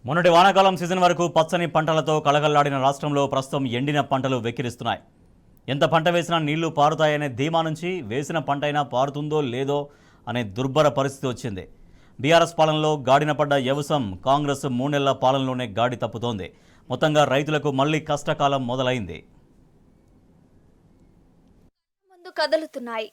మొన్నటి వానాకాలం సీజన్ వరకు పచ్చని పంటలతో కళకళలాడిన రాష్ట్రంలో ప్రస్తుతం ఎండిన పంటలు వెక్కిరిస్తున్నాయి. ఎంత పంట వేసినా నీళ్లు పారుతాయనే ధీమా నుంచి వేసిన పంటైనా పారుతుందో లేదో అనే దుర్భర పరిస్థితి వచ్చింది. బీఆర్ఎస్ పాలనలో గాడిన పడ్డ వ్యవసాయం కాంగ్రెస్ 3 నెలల పాలనలోనే గాడి తప్పుతోంది. మొత్తంగా రైతులకు మళ్లీ కష్టకాలం మొదలైంది. ముందు కదులుతున్నాయి.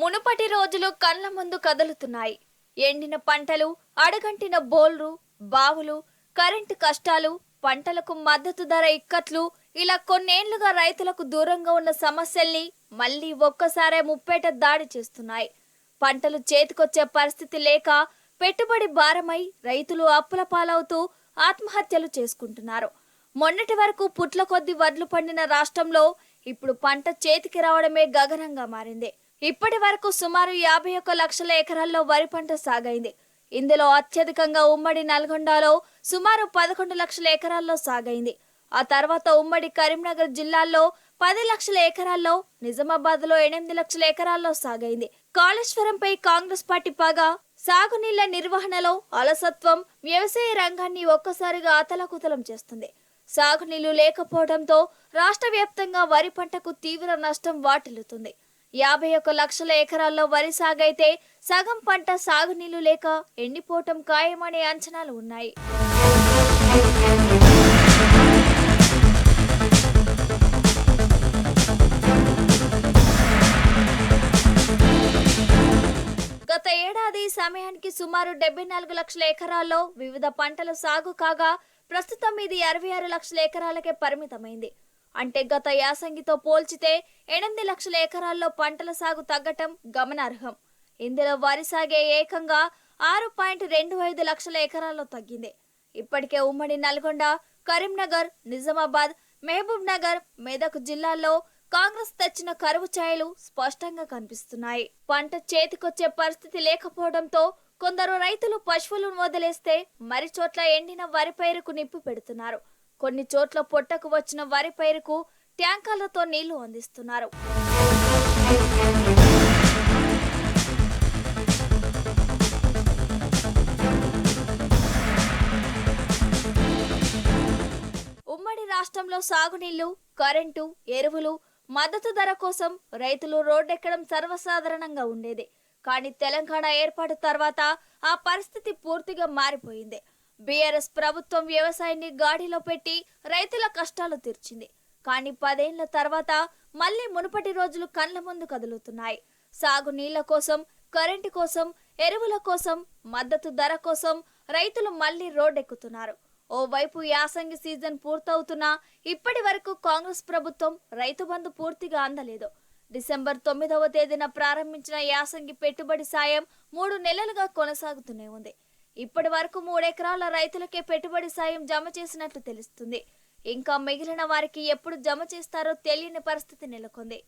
మునుపటి రోజులు కళ్ళ ముందు కదులుతున్నాయి. ఎండిన పంటలు, అడగంటిన బోల్లు, బావులు, కరెంటు కష్టాలు, పంటలకు మద్దతు ధర ఇక్కట్లు, ఇలా కొన్నేళ్లుగా రైతులకు దూరంగా ఉన్న సమస్యల్ని మళ్లీ ఒక్కసారే ముప్పేట దాడి చేస్తున్నాయి. పంటలు చేతికొచ్చే పరిస్థితి లేక పెట్టుబడి భారమై రైతులు అప్పుల పాలవుతూ ఆత్మహత్యలు చేసుకుంటున్నారు. మొన్నటి వరకు పుట్ల కొద్ది వడ్లు పండిన రాష్ట్రంలో ఇప్పుడు పంట చేతికి రావడమే గగనంగా మారింది. ఇప్పటి వరకు సుమారు 51 లక్షల ఎకరాల్లో వరి పంట సాగైంది. ఇందులో అత్యధికంగా ఉమ్మడి నల్గొండలో సుమారు 11 లక్షల ఎకరాల్లో సాగైంది. ఆ తర్వాత ఉమ్మడి కరీంనగర్ జిల్లాల్లో 10 లక్షల ఎకరాల్లో, నిజామాబాద్లో 8 లక్షల ఎకరాల్లో సాగైంది. కాళేశ్వరంపై కాంగ్రెస్ పార్టీ పగ, సాగునీళ్ల నిర్వహణలో అలసత్వం వ్యవసాయ రంగాన్ని ఒక్కసారిగా అతలకుతలం చేస్తుంది. సాగునీళ్లు లేకపోవడంతో రాష్ట్ర వ్యాప్తంగా వరి పంటకు తీవ్ర నష్టం వాటిల్లుతుంది. 51 లక్షల ఎకరాల్లో వరి సాగైతే సగం పంట సాగునీళ్లు లేక ఎండిపోవటం ఖాయమనే అంచనాలు ఉన్నాయి. గత ఏడాది సమయానికి సుమారు 74 లక్షల ఎకరాల్లో వివిధ పంటల సాగు కాగా ప్రస్తుతం ఇది 66 లక్షల ఎకరాలకే పరిమితమైంది. అంటే గత యాసంగితో పోల్చితే 8 లక్షల ఎకరాల్లో పంటల సాగు తగ్గటం గమనార్హం. ఇందులో వరి సాగే ఏకంగా 6.25 లక్షల ఎకరాల్లో తగ్గింది. ఇప్పటికే ఉమ్మడి నల్గొండ, కరీంనగర్, నిజామాబాద్, మహబూబ్ నగర్, మెదక్ జిల్లాల్లో కాంగ్రెస్ తెచ్చిన కరువు ఛాయలు స్పష్టంగా కనిపిస్తున్నాయి. పంట చేతికొచ్చే పరిస్థితి లేకపోవడంతో కొందరు రైతులు పశువులను వదిలేస్తే మరి చోట్ల ఎండిన వరి పైరుకు నిప్పు పెడుతున్నారు. కొన్ని చోట్ల పొట్టకు వచ్చిన వరి పైరుకు ట్యాంకర్లతో నీళ్లు అందిస్తున్నారు. ఉమ్మడి రాష్ట్రంలో సాగునీళ్లు, కరెంటు, ఎరువులు, మద్దతు ధర కోసం రైతులు రోడ్డెక్కడం సర్వసాధారణంగా ఉండేది. కానీ తెలంగాణ ఏర్పాటు తర్వాత ఆ పరిస్థితి పూర్తిగా మారిపోయింది. బీఆర్ఎస్ ప్రభుత్వం వ్యవసాయాన్ని గాడిలో పెట్టి రైతుల కష్టాలు తీర్చింది. కానీ 10 ఏళ్ల తర్వాత మళ్లీ మునుపటి రోజులు కళ్ల ముందు కదులుతున్నాయి. సాగు నీళ్ల కోసం, కరెంటు కోసం, ఎరువుల కోసం, మద్దతు ధర కోసం రైతులు మళ్లీ రోడ్డెక్కుతున్నారు. ఓవైపు యాసంగి సీజన్ పూర్తవుతున్నా ఇప్పటి వరకు కాంగ్రెస్ ప్రభుత్వం రైతు బంధు పూర్తిగా అందలేదు. డిసెంబర్ 9వ తేదీన ప్రారంభించిన యాసంగి పెట్టుబడి సాయం 3 నెలలుగా కొనసాగుతూనే ఉంది. ఇప్పటి వరకు 3 ఎకరాల రైతులకే పెట్టుబడి సాయం జమ చేసినట్లు తెలుస్తుంది. ఇంకా మిగిలిన వారికి ఎప్పుడు జమ చేస్తారో తెలియని పరిస్థితి నెలకొంది.